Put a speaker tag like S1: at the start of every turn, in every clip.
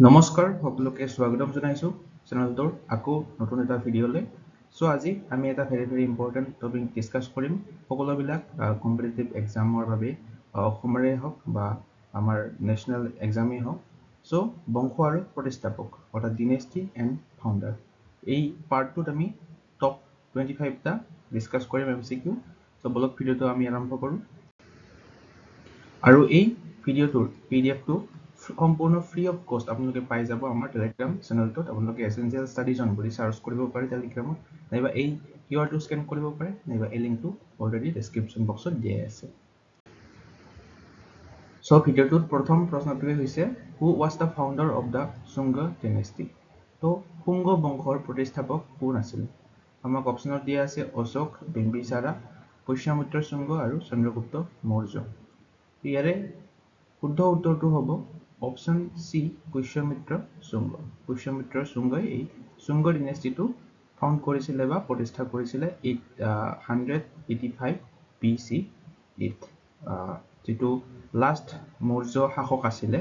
S1: নমস্কাৰ সকলোকে স্বাগতম জনাইছো চেনেলটোৰ আকৌ নতুন এটা ভিডিঅ'লৈ সো আজি আমি এটা ভেৰি ইম্পৰ্টেন্ট টপিক ডিসকাস কৰিম সকলোবিলাক কম্পিটিটিভ এক্সামৰ বাবে অসমৰে হওক বা আমাৰ নেশনেল এক্সামে হওক সো বংশ আৰু প্ৰতিষ্ঠাপক অৰ্থাৎ ডিনেষ্টি এণ্ড ফাউণ্ডাৰ এই পাৰ্টটোত আমি টপ 25 টা ডিসকাস কৰিম এমসিকিউ সো বলক ভিডিঅ'টো আমি আৰম্ভ কৰোঁ আৰু এই ভিডিঅ'টোৰ পিডিএফটো সম্পূৰ্ণ ফ্ৰী অফ কষ্ট আপোনালোকে পাই যাব আমাৰ টেলিগ্ৰাম চেনেলটোত আপোনালোকে এসেনশিয়াল ষ্টাডি জন বুলি সাৰ্চ কৰিব পাৰে টেলিগ্ৰামত নাইবা এই কিউআৰটো স্ক্যান কৰিব পাৰে নাইবা এই লিংকটো অলৰেডি ডেসক্ৰিপচন বক্সত দিয়া আছে সো ভিডিঅ'টোত প্ৰথম প্ৰশ্নটোৱে হৈছে who was the founder of the Shunga dynasty তো শুঙ্গ বংশৰ প্ৰতিষ্ঠাপক কোন আছিল আমাক অপচনত দিয়া আছে অশোক বিম্বিসাৰা পুষ্যমিত্ৰ শুঙ্গ আৰু চন্দ্ৰগুপ্ত মৌৰ্য ইয়াৰে শুদ্ধ উত্তৰটো হ'ব অপশন সি পুষ্যমিত্ৰ শুঙ্গ পুষ্যমিত্ৰ শুঙ্গই এই শুঙ্গ ডিনেষ্টিটো ফাউণ্ড কৰিছিলে বা প্ৰতিষ্ঠা কৰিছিলে 885 বিসি যেটো লাষ্ট মৌৰ্য শাসক আছিলে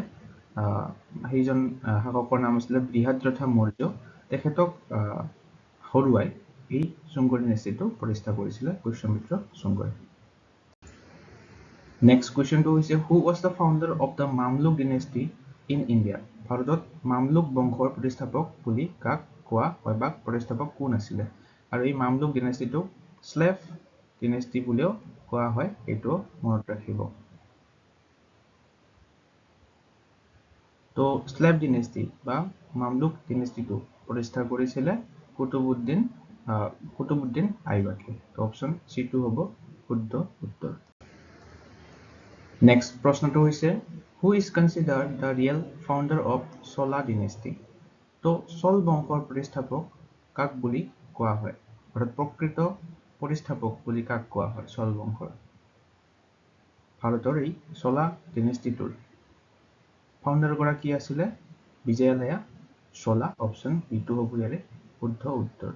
S1: সেইজন শাসকৰ নাম আছিল বৃহদ্ৰথ মৌৰ্য তেখেতক হৰুৱাই এই শুঙ্গ ডিনেষ্টিটো প্ৰতিষ্ঠা কৰিছিলে Pushyamitra শুঙ্গই Next question to is who was the founder of the Mamluk dynasty in India? ভাৰতত মামলুক বংশৰ প্ৰতিষ্ঠাপক বুলি কাক কোৱা হয় বা প্ৰতিষ্ঠাপক কোন আছিলে আৰু এই মামলুক ডিনেষ্টিটো স্লেভ ডিনেষ্টি বুলিও কোৱা হয় এটো মনত ৰাখিব তো স্লেভ ডিনেষ্টি বা মামলুক ডিনেষ্টিটো প্ৰতিষ্ঠা কৰিছিলে কুতুবুদ্দিন আইবাকে তো অপচন সি টু হ'ব শুদ্ধ উত্তৰ Next প্ৰশ্নটো হৈছে who is considered the real founder of Chola dynasty তো চল বংশৰ প্ৰতিষ্ঠাপক কাক বুলি কোৱা হয় অৰ্থাৎ প্ৰকৃত প্ৰতিষ্ঠাপক বুলি কাক কোৱা হয় চল বংশৰ ভাৰতৰ এই চলা ডিনেষ্টিটোৰ ফাউণ্ডাৰ গৰাকী আছিলে বিজয়ালয়া চলা অপচন বি2 হ'ব ইয়াৰে শুদ্ধ উত্তৰ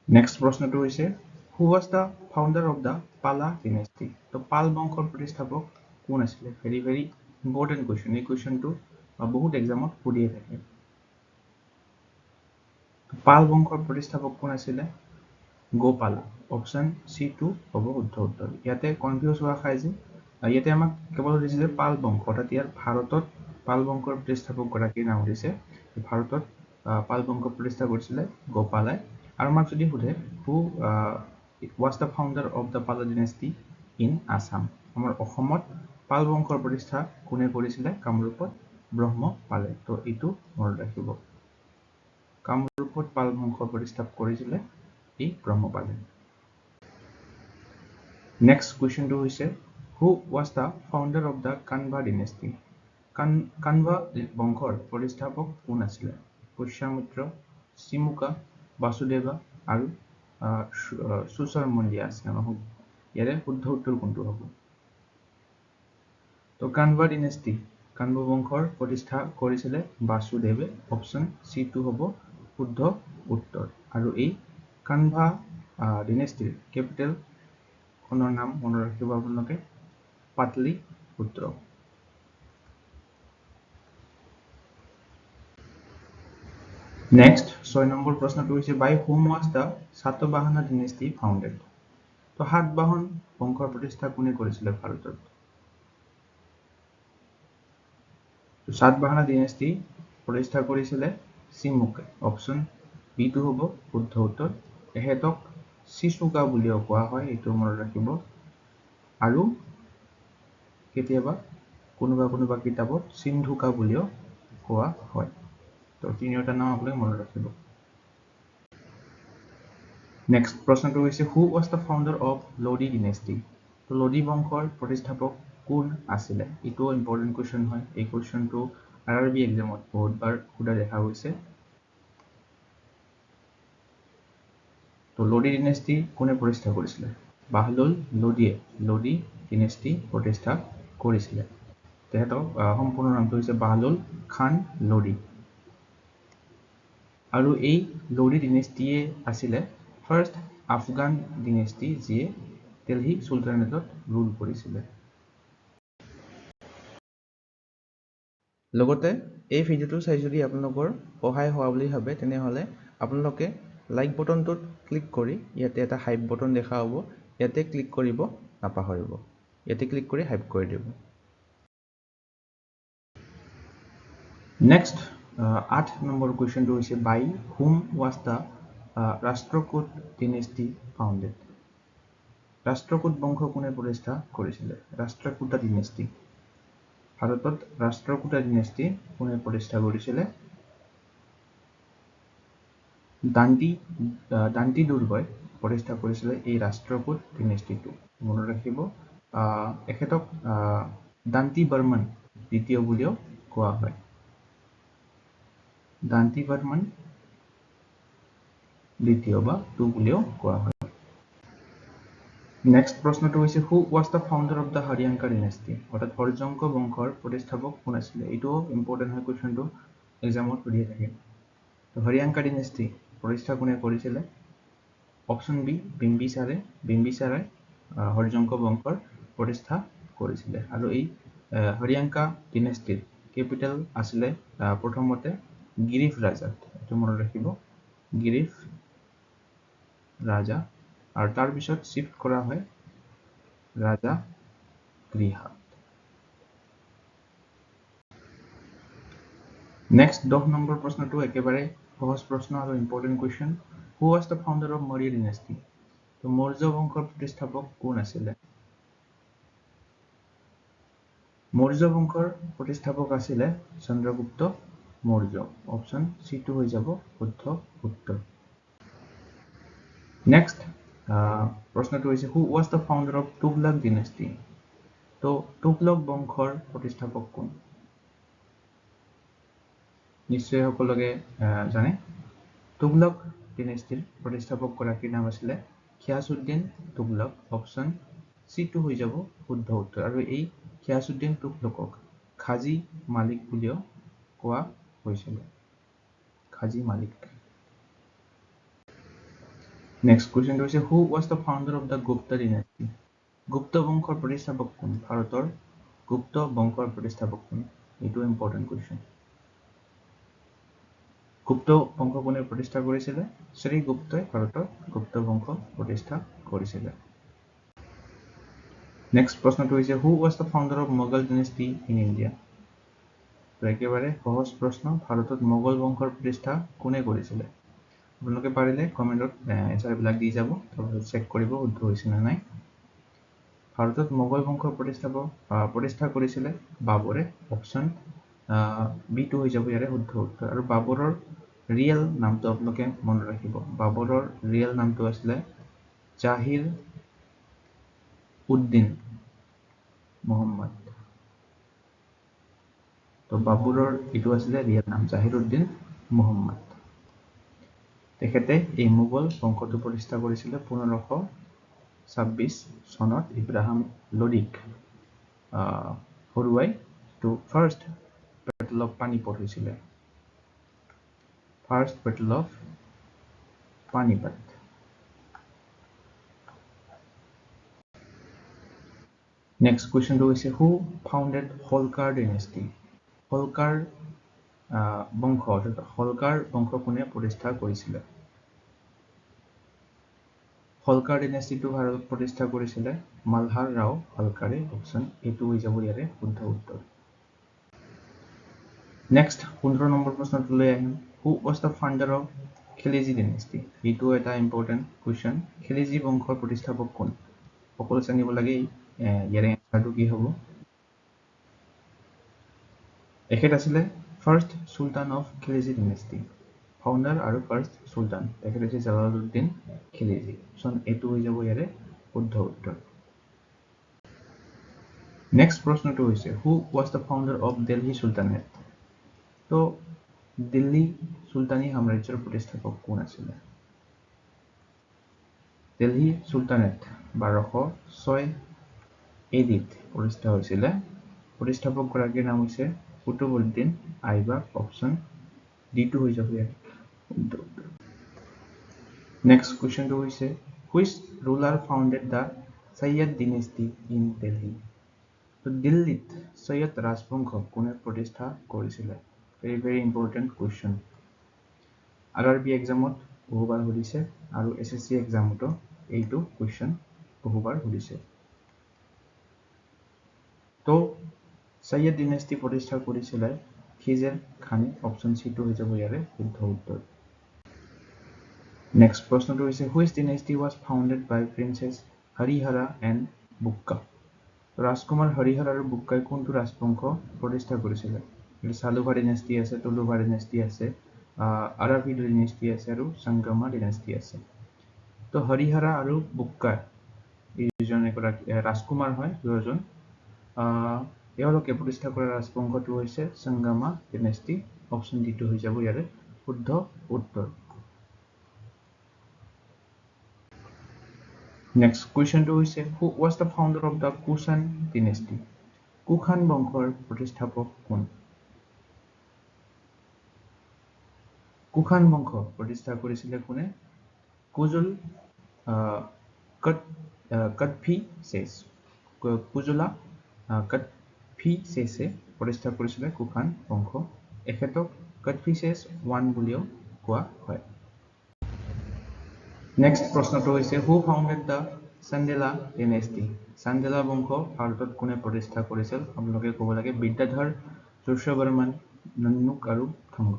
S1: Next প্ৰশ্নটো হৈছে Who was the founder of the Pala dynasty? তো পাল বংশৰ প্ৰতিষ্ঠাপক কোন আছিল very important question এই কোৱেশ্চনটো বহুত এক্সামত সুধিয়ে থাকে পাল বংশৰ প্ৰতিষ্ঠাপক কোন আছিল গোপালা অপচন C2 হ'ব শুদ্ধ উত্তৰ ইয়াতে কনফিউজ হোৱা খাই যে ইয়াতে আমাক কেৱল দিছে যে পাল বংশ অৰ্থাৎ ইয়াৰ ভাৰতত পাল বংশৰ প্ৰতিষ্ঠাপক গৰাকীৰ নাম দিছে ভাৰতত পাল বংশ প্ৰতিষ্ঠা কৰিছিল গোপালাই আৰু আমাক যদি সুধে who was the founder of the Pala dynasty in Assam আমাৰ অসমত পাল বংশৰ প্ৰতিষ্ঠা কোনে কৰিছিল কামৰূপত ব্ৰহ্মপালে তো এটো মনত ৰাখিব কামৰূপত পাল বংশৰ প্ৰতিষ্ঠা কৰিছিল এই ব্ৰহ্মপালে Next question to হৈছে who was the founder of the Kanva dynasty কানভা বংশৰ প্ৰতিষ্ঠাপক কোন আছিল পুষ্যমিত্ৰ চিমুকা বাসুদেৱা আৰু সুশৰ্মন দিয়া আছে ইয়াৰে শুদ্ধ উত্তৰ কোনটো হ'ব তো কানভা ডিনেষ্টি কানভা বংশৰ প্ৰতিষ্ঠা কৰিছিল বাসুদেৱে অপচন C2 হ'ব শুদ্ধ উত্তৰ আৰু এই কানভা ডিনেষ্টিৰ কেপিটেল খনৰ নাম মনত ৰাখিব আপোনালোকে পাটলিপুত্ৰ Next 6 নম্বৰ প্ৰশ্নটো হৈছে by whom was the Satavahana dynasty founded তো সাতবাহন বংশৰ প্ৰতিষ্ঠা কোনে কৰিছিল ভাৰতত তো সাতবাহনা ডিনেষ্টি প্ৰতিষ্ঠা কৰিছিল চিমুকে অপচন বি2 হ'ব শুদ্ধ উত্তৰ এহেতক চিচুকা বুলিও কোৱা হয় এটো মনত ৰাখিব আৰু কেতিয়াবা কোনোবা কিতাপত সিন্ধুকা বুলিও কোৱা হয় তো তিনিটা নাম আপোনালোকে মনত ৰাখিব Next প্ৰশ্নটো হৈছে who was the founder of Lodi dynasty তো লডি বংশৰ প্ৰতিষ্ঠাপক কোন আছিল এটো ইম্পৰ্টেন্ট কোৱেশ্চন হয় এই কোৱেশ্চনটো আৰআৰবি এক্সামত বহুতবাৰ খুদা দেখা হৈছে তো লডি ডিনেষ্টি কোনে প্ৰতিষ্ঠা কৰিছিল বাহলুল লডিয়ে লডি ডিনেষ্টি প্ৰতিষ্ঠা কৰিছিল তেহেতৰ সম্পূৰ্ণ নামটো হৈছে বাহলুল খান লডি আৰু এই লডি ডিনেষ্টিয়ে আছিল ফাৰ্স্ট আফগান ডিনেষ্টি যিয়ে দিল্লী সুলতানেটত ৰুল কৰিছিল লগতে এই ভিডিওটো চাই যদি আপোনালোকৰ সহায় হোৱা বুলি ভাবে তেনেহলে আপোনালোকে লাইক বটনটোত ক্লিক কৰি ইয়াতে এটা হাইপ বটন দেখা হ'ব ইয়াতে ক্লিক কৰিব নাপাহৰিব ইয়াতে ক্লিক কৰি হাইপ কৰি দিব নেক্সট 8 নম্বৰ কোৱেশ্চনটো হৈছে by whom was the Rashtrakoot dynasty founded Rashtrakoot বংশ কোনে প্ৰতিষ্ঠা কৰিছিল Rashtrakuta dynasty ভাৰতত Rashtrakuta dynasty কোনে প্ৰতিষ্ঠা কৰিছিল দান্তি দুৰ্গই প্ৰতিষ্ঠা কৰিছিল এই Rashtrakoot dynasty-টো মনত ৰাখিব এখেতক দান্তি বৰ্মন দ্বিতীয় বুলিও কোৱা হয় দান্তি বৰ্মন দ্বিতীয় বা টু বুলিও কোৱা হয় নেক্সট প্ৰশ্নটো হৈছে who was the founder of the Haryanka dynasty অৰ্থাৎ হৰিজংক বংশৰ প্ৰতিষ্ঠাপক কোন আছিল এইটো ইম্পৰ্টেন্ট হয় কোৱেশ্চনটো এক্সামত সুধিয়ে থাকে তো হৰিয়াঙ্কা dynasty প্ৰতিষ্ঠা কোনে কৰিছিল অপচন বি বিম্বিসাৰে হৰিজংক বংশৰ প্ৰতিষ্ঠা কৰিছিল আৰু এই হৰিয়াঙ্কা dynasty ক্যাপিটেল আছিল প্ৰথমতে গিৰিফ ৰাজাত এটো মনত ৰাখিব গিৰিফ ৰাজা আৰু তাৰ পিছত শিফট কৰা হয় ৰাজা গৃহাত নেক্সট 10 নম্বৰ প্ৰশ্নটো একেবাৰে সহজ প্ৰশ্ন আৰু important question who was the founder of Maurya dynasty তো মৌৰ্য বংশৰ প্ৰতিষ্ঠাপক কোন আছিল মৌৰ্য বংশৰ প্ৰতিষ্ঠাপক আছিল চন্দ্ৰগুপ্ত মৌৰ্য অপচন সি টু হৈ যাব শুদ্ধ উত্তৰ নেক্সট প্ৰশ্নটো হৈছে who was the founder of Tughlaq dynasty তো তুগলক বংশৰ প্ৰতিষ্ঠাপক কোন নিশ্চয় সকলোকে জানে তুগলক ডিনেষ্টিৰ প্ৰতিষ্ঠাপক গৰাকীৰ নাম আছিল খিয়াসউদ্দিন তুগলক অপচন সি টু হৈ যাব শুদ্ধ উত্তৰ আৰু এই খিয়াসউদ্দিন তুগলকক খাজী মালিক বুলিও কোৱা হৈছিল খাজী মালিক নেক্সট কোৱেশ্চন হৈছে who was the founder of the Gupta dynasty গুপ্ত বংশৰ প্ৰতিষ্ঠাপক কোন ভাৰতৰ গুপ্ত বংশৰ প্ৰতিষ্ঠাপক কোন এইটো ইম্পৰ্টেন্ট কোৱেশ্চন গুপ্ত বংশ কোনে প্ৰতিষ্ঠা কৰিছিল শ্ৰীগুপ্তই ভাৰতৰ গুপ্ত বংশ প্ৰতিষ্ঠা কৰিছিল নেক্সট প্ৰশ্নটো হৈছে who was the founder of Mughal dynasty in India তো একেবাৰে সহজ প্ৰশ্ন ভাৰতত মোগল বংশৰ প্ৰতিষ্ঠা কোনে কৰিছিল আপোনালোকে পাৰিলে কমেন্টত এনসাৰ বিলাক দি যাব তাৰপিছত চেক কৰিব শুদ্ধ হৈছে নে নাই ভাৰতত মোগল বংশৰ প্ৰতিষ্ঠা কৰিছিল বাবৰে অপচন বি টু হৈ যাব ইয়াৰে শুদ্ধ উত্তৰ আৰু বাবৰৰ ৰিয়েল নামটো আপোনালোকে মনত ৰাখিব বাবৰৰ ৰিয়েল নামটো আছিল জাহিৰ উদ্দিন মোহাম্মদ তো বাবৰৰ এটো আছিল ৰিয়েল নাম জাহিৰ উদ্দিন মোহাম্মদ তেখেতে এই মোগল বংশটো প্ৰতিষ্ঠা কৰিছিল 1526 চনত ইব্ৰাহিম লোডিক হৰুৱাই তো ফাৰ্ষ্ট বেটল অফ পানিপট হৈছিল ফাৰ্ষ্ট বেটল অফ পানিপট নেক্সট কোৱেশ্চনটো হৈছে who founded Holkar dynasty Holkar বংশ অৰ্থাৎ Holkar বংশ কোনে প্ৰতিষ্ঠা কৰিছিল Holkar dynasty টো ভাৰতত প্ৰতিষ্ঠা কৰিছিল মালহাৰ ৰাও হলকাৰে অপচন এটো হৈ যাব ইয়াৰে শুদ্ধ উত্তৰ নেক্সট 15 নম্বৰ প্ৰশ্নটো লৈ আহিম who was the founder of Khilji dynasty এইটো এটা ইম্পৰ্টেন্ট কোৱেশ্চন Khilji বংশৰ প্ৰতিষ্ঠাপক কোন সকলো জানিব লাগে ইয়াৰে এনসাৰটো কি হ'ব এখেত আছিল first Sultan of Khilji dynasty ফাউন্ডাৰ আৰু ফাৰ্ষ্ট সুলতান তেখেত হৈছে জালালুদ্দিন খিলজি সন এটো হৈ যাব ইয়াৰে শুদ্ধ উত্তৰ নেক্সট প্ৰশ্নটো হৈছে who was the founder of Delhi Sultanate তো দিল্লী সুলতানী সাম্ৰাজ্যৰ প্ৰতিষ্ঠাপক কোন আছিল দিল্লী সুলতানেট 1206 এডিত প্ৰতিষ্ঠা হৈছিল প্ৰতিষ্ঠাপক গৰাকীৰ নাম হৈছে কুতুবউদ্দিন আইবাক অপচন ডি টু হৈ যাব ইয়াৰে Next question to which ruler founded the Sayyid dynasty in Delhi? তো দিল্লীত সৈয়দ ৰাজবংশ কোনে প্ৰতিষ্ঠা কৰিছিলে? very important question. RRB এক্সামত বহুবাৰ সুধিছে আৰু SSC এক্সামতো এইটো কুৱেশ্যন বহুবাৰ সুধিছে। তো সৈয়দ ডিনেষ্টি প্ৰতিষ্ঠা কৰিছিলে খিজৰ খানে। অপশ্যন C টো হৈ যাব ইয়াৰে শুদ্ধ উত্তৰ। নেক্সট প্ৰশ্নটো হৈছে which dynasty was founded by princes Harihara and Bukka? ৰাজকুমাৰ হৰিহৰ আৰু বুক্কাই কোনটো ৰাজবংশ প্ৰতিষ্ঠা কৰিছিলে? চালুভা ডিনেষ্টি আছে, তুলুভা ডিনেষ্টি আছে, আৰাভিড ডিনেষ্টি আছে আৰু সংগমা ডিনেষ্টি আছে। তো হৰিহৰা আৰু বুক্কা এই দুজন এগৰাকী ৰাজকুমাৰ হয়, দুজন। এওঁলোকে প্ৰতিষ্ঠা কৰা ৰাজবংশটো হৈছে সংগমা ডিনেষ্টি। অপশ্যন D টো হৈ যাব ইয়াৰে শুদ্ধ উত্তৰ। নেক্সট কুৱেশ্যনটো হৈছে who was the founder of the Kushan dynasty? Kushan বংশৰ প্ৰতিষ্ঠাপক কোন? কুষাণ বংশ প্ৰতিষ্ঠা কৰিছিলে কোনে? কুজুল কডফিচেছ। কুজুলা কডফিচেছে প্ৰতিষ্ঠা কৰিছিলে কুষাণ বংশ। এখেতক কডফিচেছ I বুলিও কোৱা হয়। নেক্সট প্ৰশ্নটো হৈছে হু ফাউণ্ডেড দ্য চান্দেলা ডিনেষ্টি? চান্দেলা বংশ ভাৰতত কোনে প্ৰতিষ্ঠা কৰিছিল? আপোনালোকে ক'ব লাগে বিদ্যাধৰ, যশোবৰ্মন, নন্নুক আৰু থংগ।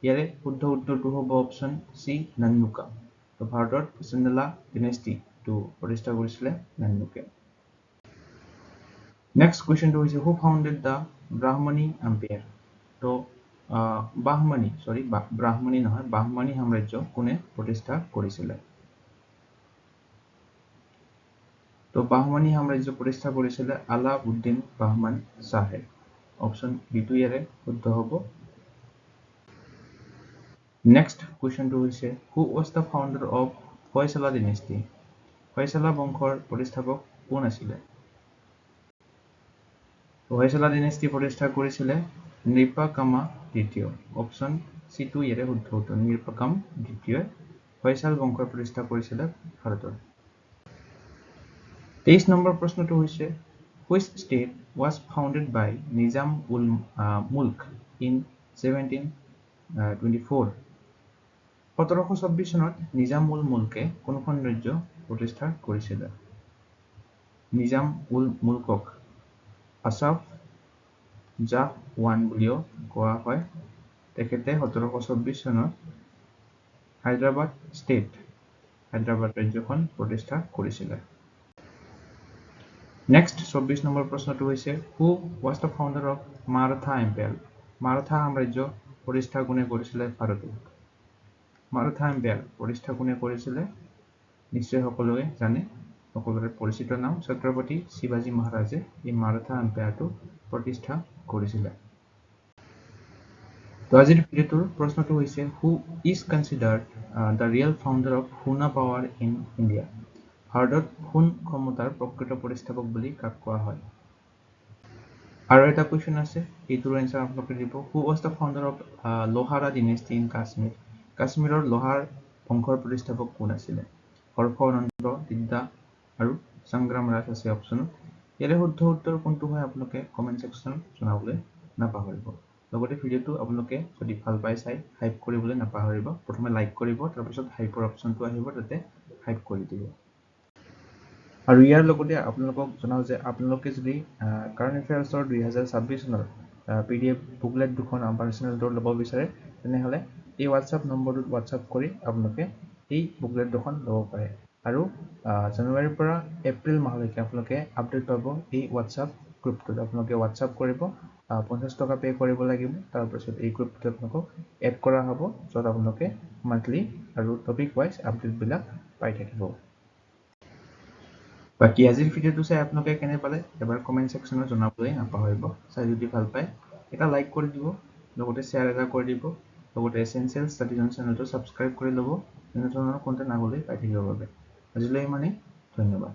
S1: ইয়াৰে শুদ্ধ উত্তৰটো হ'ব অপশ্যন C নন্নুকা। তো ভাৰতত চান্দেলা ডিনেষ্টিটো প্ৰতিষ্ঠা কৰিছিলে নন্নুকে। নেক্সট কুৱেশ্যনটো হৈছে হু ফাউণ্ডেড দ্য ব্ৰাহ্মণী এম্পায়াৰ? তো ব্ৰাহ্মণী সাম্ৰাজ্য কোনে প্ৰতিষ্ঠা কৰিছিলে? তো বাহমানী সাম্ৰাজ্য প্ৰতিষ্ঠা কৰিছিলে আলাউদ্দিন বাহমান শ্বাহে। অপশ্যন B টো ইয়াৰে শুদ্ধ হ'ব। নেক্সট কুৱেশ্যনটো হৈছে who was the founder of Hoysala dynasty? Hoysala বংশৰ প্ৰতিষ্ঠাপক কোন আছিলে? হয়শালা ডিনেষ্টি প্ৰতিষ্ঠা কৰিছিলে নৃপকামা দ্বিতীয়। অপশ্যন C টো ইয়াৰে শুদ্ধ উত্তৰ। নৃপকাম দ্বিতীয় হয়শাল বংশৰ প্ৰতিষ্ঠা কৰিছিলে ভাৰতৰ। 23 নম্বৰ প্ৰশ্নটো হৈছে which state was founded by Nizam ul Mulk in 1724? 1726 চনত নিজাম উল মুল্কে কোনখন ৰাজ্য প্ৰতিষ্ঠা কৰিছিলে? নিজাম উল মুল্কক আছাফ জাহ I বুলিও কোৱা হয়। তেখেতে 1726 চনত হায়দৰাবাদ ৰাজ্যখন প্ৰতিষ্ঠা কৰিছিলে। নেক্সট 24 নম্বৰ প্ৰশ্নটো হৈছে who was the founder of Maratha empire? Maratha সাম্ৰাজ্য প্ৰতিষ্ঠা কোনে কৰিছিলে ভাৰতত? মাৰাঠা এম্পায়াৰ প্ৰতিষ্ঠা কোনে কৰিছিলে? নিশ্চয় সকলোৱে জানে, সকলোৰে পৰিচিত নাম ছত্ৰপতি শিৱাজী মহাৰাজে এই মাৰাঠা এম্পায়াৰটো প্ৰতিষ্ঠা কৰিছিলে। তো আজিৰ ভিডিঅ'টোৰ প্ৰশ্নটো হৈছে who is considered the real founder of Huna power in India? ভাৰতত হুন ক্ষমতাৰ প্ৰকৃত প্ৰতিষ্ঠাপক বুলি কাক কোৱা হয়? আৰু এটা কুৱেশ্যন আছে, এইটোৰ এনচাৰ আপোনালোকে দিব who was the founder of Lohara dynasty in Kashmir? কাশ্মীৰৰ লোহাৰ বংশৰ প্ৰতিষ্ঠাপক কোন আছিলে? হৰ্ষনন্দ, বিদ্যা আৰু সংগ্ৰাম ৰাজ আছে অপশ্যনত। ইয়াৰে শুদ্ধ উত্তৰ কোনটো হয় আপোনালোকে কমেণ্ট ছেকশ্যনত জনাবলৈ নাপাহৰিব। লগতে ভিডিঅ'টো আপোনালোকে যদি ভাল পাই চাই হাইপ কৰিবলৈ নাপাহৰিব। প্ৰথমে লাইক কৰিব, তাৰপিছত হাইপৰ অপশ্যনটো আহিব, তাতে হাইপ কৰি দিব। আৰু ইয়াৰ লগতে আপোনালোকক জনাওঁ যে আপোনালোকে যদি কাৰেণ্ট এফেয়াৰ্ছৰ 2026 চনৰ PDF বুকলেট দুখন আমাৰ চেনেলটোত ল'ব বিচাৰে তেনেহ'লে এই হোৱাটছআপ নম্বৰটোত হোৱাটছআপ কৰি আপোনালোকে এই বুকলেট দুখন ল'ব পাৰে। আৰু জানুৱাৰীৰ পৰা এপ্ৰিল মাহলৈকে আপোনালোকে আপডেট পাব এই হোৱাটছআপ গ্ৰুপটোত। আপোনালোকে হোৱাটছআপ কৰিব, 50 টকা পে' কৰিব লাগিব। তাৰপিছত এই গ্ৰুপটোত আপোনালোকক এড কৰা হ'ব, য'ত আপোনালোকে মান্থলি আৰু টপিক ৱাইজ আপডেটবিলাক পাই থাকিব। বাকী আজিৰ ভিডিঅ'টো চাই আপোনালোকে কেনে পালে এবাৰ কমেণ্ট ছেকশ্যনত জনাবলৈ নাপাহৰিব। চাই যদি ভাল পায় এটা লাইক কৰি দিব, লগতে শ্বেয়াৰ এটা কৰি দিব, লগতে এছেনচিয়েল ষ্টাডি জ'ন চেনেলটো ছাবস্ক্ৰাইব কৰি ল'ব, এনে ধৰণৰ কণ্টেণ্ট আগলৈ পাই থাকিবৰ বাবে। আজিলৈ ইমানেই, ধন্যবাদ।